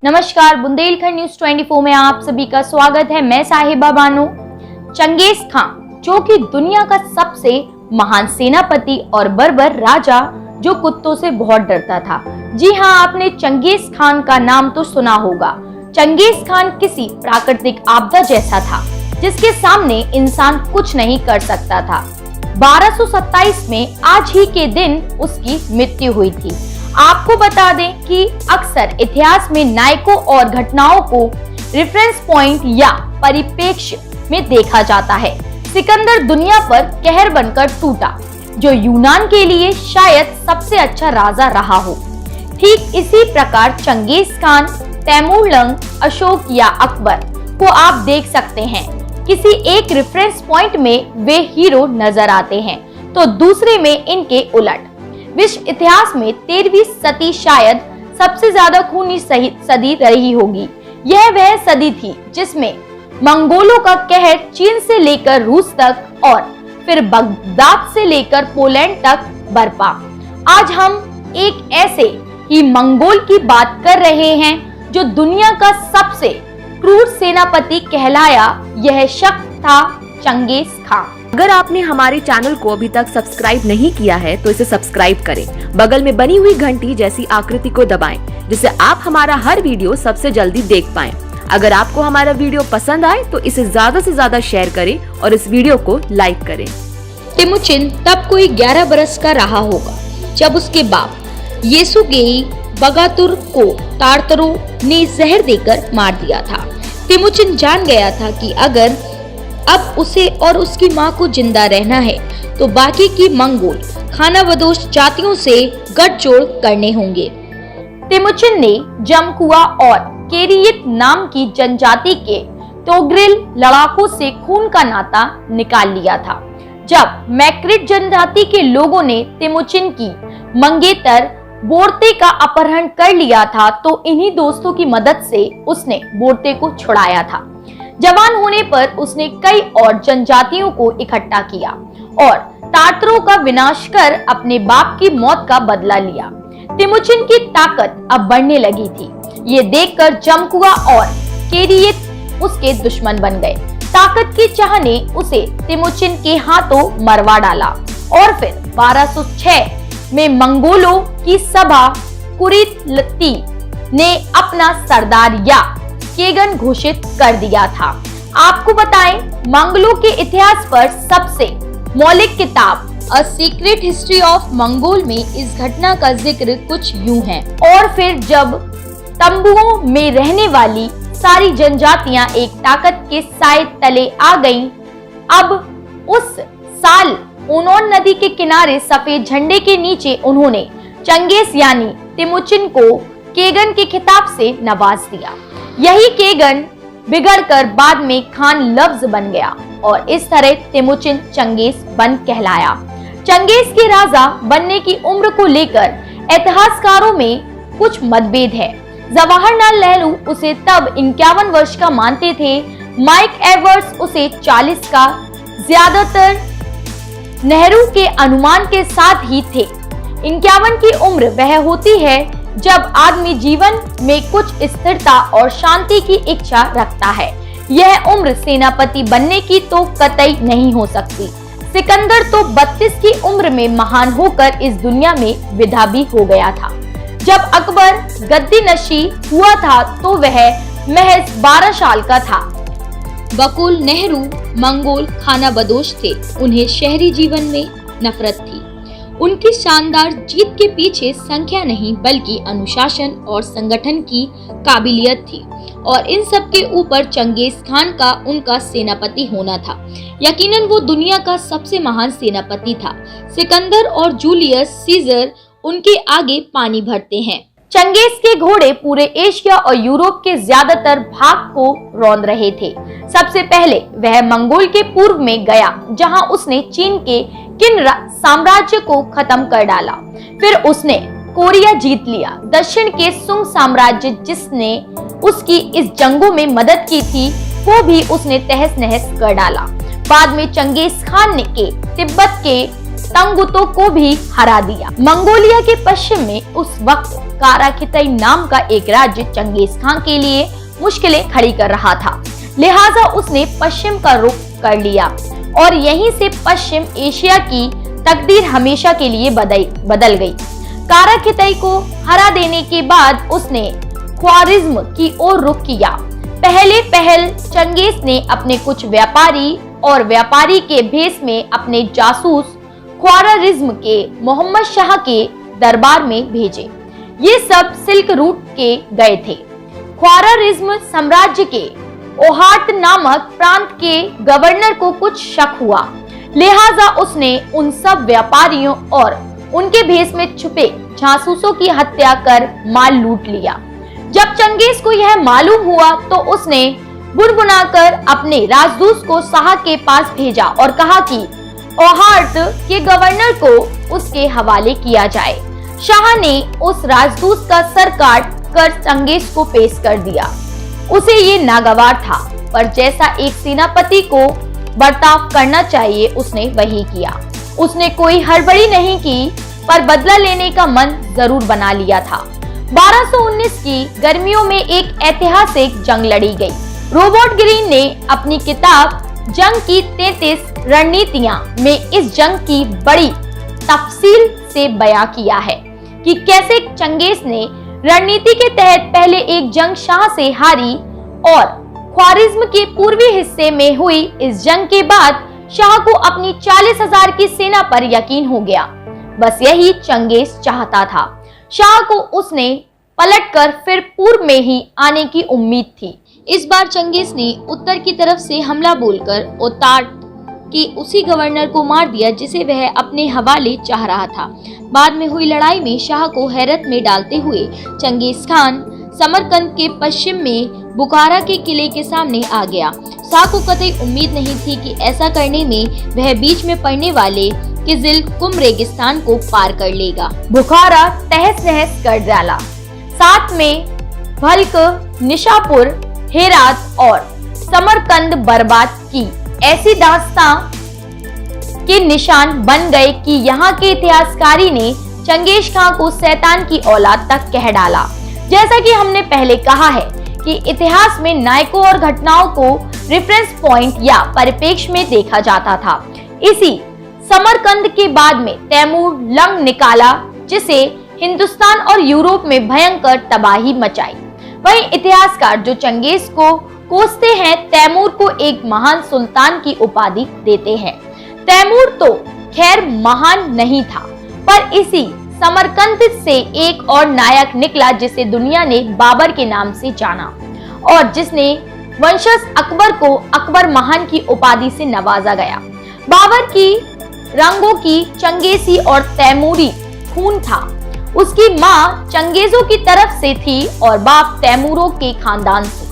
नमस्कार, बुंदेलखंड न्यूज 24 में आप सभी का स्वागत है। मैं साहिबा बानो। चंगेज खान, जो कि दुनिया का सबसे महान सेनापति और बर्बर राजा, जो कुत्तों से बहुत डरता था। जी हाँ, आपने चंगेज खान का नाम तो सुना होगा। चंगेज खान किसी प्राकृतिक आपदा जैसा था जिसके सामने इंसान कुछ नहीं कर सकता था। 1227 में आज ही के दिन उसकी मृत्यु हुई थी। आपको बता दें कि अक्सर इतिहास में नायकों और घटनाओं को रेफरेंस पॉइंट या परिप्रेक्ष्य में देखा जाता है। सिकंदर दुनिया पर कहर बनकर टूटा, जो यूनान के लिए शायद सबसे अच्छा राजा रहा हो। ठीक इसी प्रकार चंगेज खान, तैमूरलंग, अशोक या अकबर को आप देख सकते हैं। किसी एक रेफरेंस पॉइंट में वे हीरो नजर आते हैं तो दूसरे में इनके उलट। विश्व इतिहास में 13वीं सदी शायद सबसे ज्यादा खूनी सदी रही होगी। यह वह सदी थी जिसमें मंगोलों का कहर चीन से लेकर रूस तक और फिर बगदाद से लेकर पोलैंड तक बरपा। आज हम एक ऐसे ही मंगोल की बात कर रहे हैं जो दुनिया का सबसे क्रूर सेनापति कहलाया। यह शख्स था चंगेज खान। अगर आपने हमारे चैनल को अभी तक सब्सक्राइब नहीं किया है तो इसे सब्सक्राइब करें। बगल में बनी हुई घंटी जैसी आकृति को दबाएं, जिससे आप हमारा हर वीडियो सबसे जल्दी देख पाएं। अगर आपको हमारा वीडियो पसंद आए तो इसे ज्यादा से ज्यादा शेयर करें और इस वीडियो को लाइक करें। तिमुचिन तब कोई 11 बरस का रहा होगा जब उसके बाप येसुगेई बगातुर को तारतरों ने जहर देकर मार दिया था। तिमुचिन जान गया था कि अगर अब उसे और उसकी मां को जिंदा रहना है तो बाकी की मंगोल खानाबदोश जातियों से गठजोड़ करने होंगे। तिमुचिन ने जमकुआ और केरियत नाम की जनजाति के तोग्रिल लड़ाकों से खून का नाता निकाल लिया था। जब मैक्रिट जनजाति के लोगों ने तिमुचिन की मंगेतर बोर्ते का अपहरण कर लिया था तो इन्हीं दोस्तों की मदद से उसने बोर्ते को छुड़ाया था। जवान होने पर उसने कई और जनजातियों को इकट्ठा किया और तारतरों का विनाश कर अपने बाप की मौत का बदला लिया। तिमुचिन की ताकत अब बढ़ने लगी थी। ये देखकर जमकुआ और केरियत उसके दुश्मन बन गए। ताकत की चाह ने उसे तिमुचिन के हाथों मरवा डाला और फिर 1206 में मंगोलों की सभा कुरितलती ने अपना सरदार या केगन घोषित कर दिया था। आपको बताएं, मंगलों के इतिहास पर सबसे मौलिक किताब a secret history of Mongol में इस घटना का जिक्र कुछ यूं है। और फिर जब तंबुओं में रहने वाली सारी जनजातियां एक ताकत के साए तले आ गईं, अब उस साल उनोन नदी के किनारे सफेद झंडे के नीचे उन्होंने चंगेज यानी तिमुचिन को केगन के खिताब से नवाज दिया। यही केगन बिगड़कर बाद में खान लफ्ज बन गया और इस तरह तिमुचिन चंगेज बन कहलाया। चंगेज के राजा बनने की उम्र को लेकर इतिहासकारों में कुछ मतभेद है। जवाहरलाल नेहरू उसे तब 51 वर्ष का मानते थे। माइक एवर्स उसे 40 का, ज्यादातर नेहरू के अनुमान के साथ ही थे। 51 की उम्र वह होती है जब आदमी जीवन में कुछ स्थिरता और शांति की इच्छा रखता है। यह उम्र सेनापति बनने की तो कतई नहीं हो सकती। सिकंदर तो 32 की उम्र में महान होकर इस दुनिया में विदा भी हो गया था। जब अकबर गद्दी नशी हुआ था तो वह महज 12 साल का था। बकुल नेहरू मंगोल खानाबदोश थे। उन्हें शहरी जीवन में नफरत थी। उनकी शानदार जीत के पीछे संख्या नहीं बल्कि अनुशासन और संगठन की काबिलियत थी और इन सब के ऊपर चंगेज खान का उनका सेनापति होना था। यकीनन वो दुनिया का सबसे महान सेनापति था। सिकंदर और जूलियस सीजर उनके आगे पानी भरते हैं। चंगेज के घोड़े पूरे एशिया और यूरोप के ज्यादातर भाग को रौंद रहे थे। सबसे पहले वह मंगोल के पूर्व में गया जहां उसने चीन के किन साम्राज्य को खत्म कर डाला। फिर उसने कोरिया जीत लिया। दक्षिण के सुंग साम्राज्य जिसने उसकी इस जंगों में मदद की थी वो भी उसने तहस नहस कर डाला। बाद में चंगेज खान ने तिब्बत के तंगुतों को भी हरा दिया। मंगोलिया के पश्चिम में उस वक्त काराखितई नाम का एक राज्य चंगेज खान के लिए मुश्किलें खड़ी कर रहा था, लिहाजा उसने पश्चिम का रुख कर लिया और यहीं से पश्चिम एशिया की तकदीर हमेशा के लिए बदल गई। काराखितई को हरा देने के बाद उसने ख्वारिज्म की ओर रुख किया। पहल चंगेज ने अपने कुछ व्यापारी के भेष में अपने जासूस ख्वारिज्म के मोहम्मद शाह के दरबार में भेजे। ये सब सिल्क रूट के गए थे। ख्वारिज्म साम्राज्य के ओहाट नामक प्रांत के गवर्नर को कुछ शक हुआ, लिहाजा उसने उन सब व्यापारियों और उनके भेष में छुपे जासूसों की हत्या कर माल लूट लिया। जब चंगेज को यह मालूम हुआ तो उसने बुनबुनाकर अपने राजदूत को शाह के पास भेजा और कहा कि ओहाट के गवर्नर को उसके हवाले किया जाए। शाह ने उस राजदूत का सर काट कर चंगेज को पेश कर दिया। उसे ये नागवार था, पर जैसा एक सेनापति को बर्ताव करना चाहिए उसने वही किया। उसने कोई हड़बड़ी नहीं की, पर बदला लेने का मन जरूर बना लिया था। 1219 की गर्मियों में एक ऐतिहासिक जंग लड़ी गई। रॉबर्ट ग्रीन ने अपनी किताब जंग की 33 रणनीतियां में इस जंग की बड़ी तफसील से बयां किया है कि कैसे चंगेज ने रणनीति के तहत पहले एक जंग शाह से हारी और ख्वारिज्म के पूर्वी हिस्से में हुई इस जंग के बाद शाह को अपनी 40,000 की सेना पर यकीन हो गया। बस यही चंगेज चाहता था। शाह को उसने पलटकर फिर पूर्व में ही आने की उम्मीद थी। इस बार चंगेज ने उत्तर की तरफ से हमला बोलकर ओताट के उसी गवर्नर को मार दिया जिसे वह अपने हवाले चाह रहा था। बाद में हुई लड़ाई में शाह को हैरत में डालते हुए चंगेज खान समरकंद के पश्चिम में बुखारा के किले के सामने आ गया। शाह को कतई उम्मीद नहीं थी कि ऐसा करने में वह बीच में पड़ने वाले किजिल कुम रेगिस्तान को पार कर लेगा। बुखारा तहस नहस कर डाला, साथ में भल्क, निशापुर, हेरात और समरकंद बर्बाद की। ऐसी दास्तां के निशान बन गए कि यहाँ के इतिहासकारी ने चंगेज खान को शैतान की औलाद तक कह डाला। जैसा कि हमने पहले कहा है कि इतिहास में नायकों और घटनाओं को रेफरेंस पॉइंट या परिप्रेक्ष्य में देखा जाता था। इसी समरकंद के बाद में तैमूर लंग निकाला, जिसे हिंदुस्तान और यूरोप में भयंकर तबाही मचाई। वहीं इतिहासकार जो चंगेज को कोसते हैं, तैमूर को एक महान सुल्तान की उपाधि देते हैं। तैमूर तो खैर महान नहीं था, पर इसी समरकंद से एक और नायक निकला जिसे दुनिया ने बाबर के नाम से जाना और जिसने वंशज अकबर को अकबर महान की उपाधि से नवाजा गया। बाबर की रंगों की चंगेजी और तैमूरी खून था। उसकी माँ चंगेजों की तरफ से थी और बाप तैमूरों के खानदान से।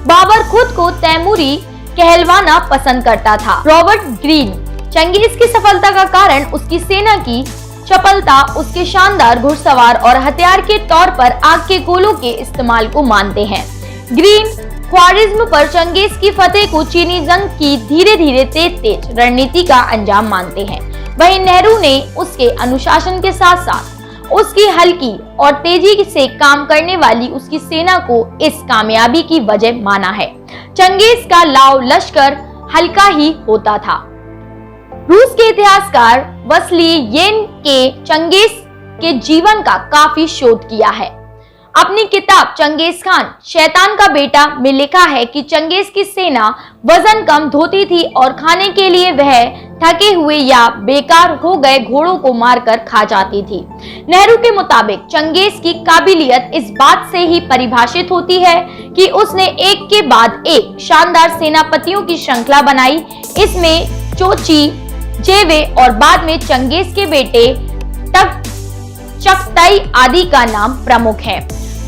बाबर खुद को तैमूरी कहलवाना पसंद करता था। रॉबर्ट ग्रीन चंगेज की सफलता का कारण उसकी सेना की चपलता, उसके शानदार घुड़सवार और हथियार के तौर पर आग के गोलों के इस्तेमाल को मानते हैं। ग्रीन ख्वारिज्म पर चंगेज की फतेह को चीनी जंग की धीरे धीरे तेज रणनीति का अंजाम मानते हैं। वहीं नेहरू ने उसके अनुशासन के साथ साथ उसकी हल्की और तेजी से काम करने वाली उसकी सेना को इस कामयाबी की वजह माना है। चंगेज का लाव लश्कर हल्का ही होता था। रूस के इतिहासकार वसली येन के चंगेज के जीवन का काफी शोध किया है। अपनी किताब चंगेज खान शैतान का बेटा में लिखा है कि चंगेज की सेना वजन कम धोती थी और खाने के लिए वह थके हुए या बेकार हो गए घोड़ों को मारकर खा जाती थी। नेहरू के मुताबिक चंगेज की काबिलियत इस बात से ही परिभाषित होती है कि उसने एक के बाद एक शानदार सेनापतियों की श्रृंखला बनाई। इसमें चोची, जेवे और बाद में चंगेज के बेटे चगताई आदि का नाम प्रमुख है।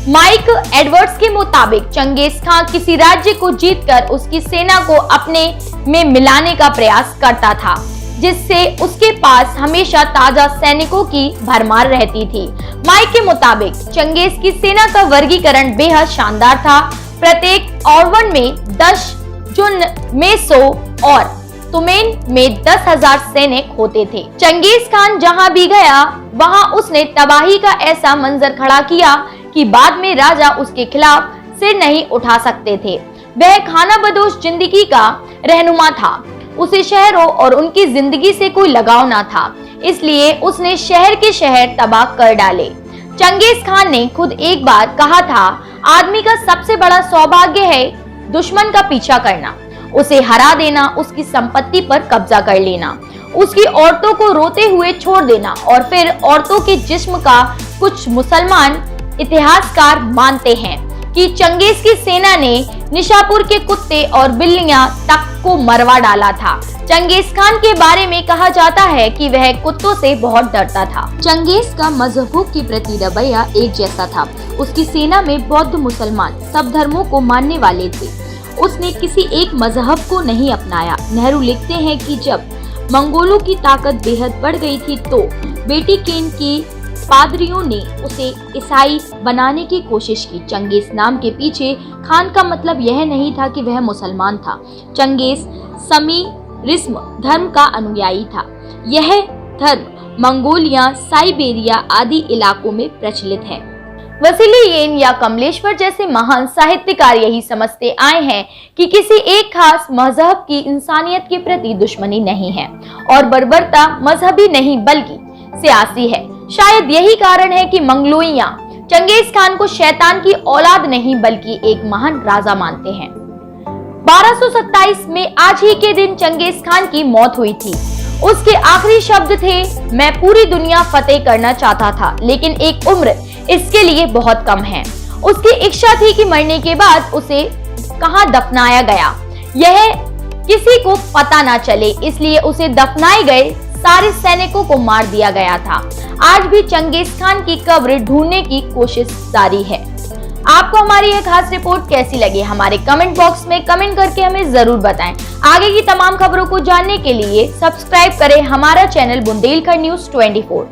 माइक एडवर्ड्स के मुताबिक चंगेज खान किसी राज्य को जीतकर उसकी सेना को अपने में मिलाने का प्रयास करता था, जिससे उसके पास हमेशा ताजा सैनिकों की भरमार रहती थी। माइक के मुताबिक चंगेज की सेना का वर्गीकरण बेहद शानदार था। प्रत्येक औरवन में 10 जुन में 100 और तुमेन में 10,000 सैनिक होते थे। चंगेज खान जहां भी गया वहां उसने तबाही का ऐसा मंजर खड़ा किया कि बाद में राजा उसके खिलाफ सिर नहीं उठा सकते थे। वह खानाबदोश जिंदगी का रहनुमा था। उसे शहरों और उनकी जिंदगी से कोई लगाव ना था, इसलिए उसने शहर के शहर तबाह कर डाले। चंगेज खान ने खुद एक बार कहा था, आदमी का सबसे बड़ा सौभाग्य है दुश्मन का पीछा करना, उसे हरा देना, उसकी संपत्ति पर कब्जा कर लेना, उसकी औरतों को रोते हुए छोड़ देना। और फिर औरतों के जिस्म का कुछ मुसलमान इतिहासकार मानते हैं कि चंगेज की सेना ने निशापुर के कुत्ते और बिल्लियां तक को मरवा डाला था। चंगेज खान के बारे में कहा जाता है कि वह कुत्तों से बहुत डरता था। चंगेज का मजहबों के प्रति रवैया एक जैसा था। उसकी सेना में बौद्ध मुसलमान सब धर्मों को मानने वाले थे। उसने किसी एक मजहब को नहीं अपनाया। नेहरू लिखते हैं कि जब मंगोलों की ताकत बेहद बढ़ गई थी तो बेटी केन के पादरियों ने उसे ईसाई बनाने की कोशिश की। चंगेज नाम के पीछे खान का मतलब यह नहीं था कि वह मुसलमान था। चंगेज समीरिज्म धर्म का अनुयायी था। यह धर्म मंगोलिया, साइबेरिया आदि इलाकों में प्रचलित है। वसीली येन या कमलेश्वर जैसे महान साहित्यकार यही समझते आए हैं कि किसी एक खास मजहब की इंसानियत के प्रति दुश्मनी नहीं है और बर्बरता मजहबी नहीं बल्कि सियासी है। शायद यही कारण है कि मंगलोइया चंगेज खान को शैतान की औलाद नहीं बल्कि एक महान राजा मानते हैं। 1227 में आज ही के दिन चंगेज खान की मौत हुई थी। उसके आखिरी शब्द थे, मैं पूरी दुनिया फतेह करना चाहता था लेकिन एक उम्र इसके लिए बहुत कम है। उसकी इच्छा थी कि मरने के बाद उसे कहां दफनाया गया यह किसी को पता ना चले, इसलिए उसे दफनाए गए सारे सैनिकों को मार दिया गया था। आज भी चंगेज खान की कब्र ढूंढने की कोशिश जारी है। आपको हमारी यह खास रिपोर्ट कैसी लगी हमारे कमेंट बॉक्स में कमेंट करके हमें जरूर बताएं। आगे की तमाम खबरों को जानने के लिए सब्सक्राइब करें हमारा चैनल बुंदेलखंड न्यूज 24।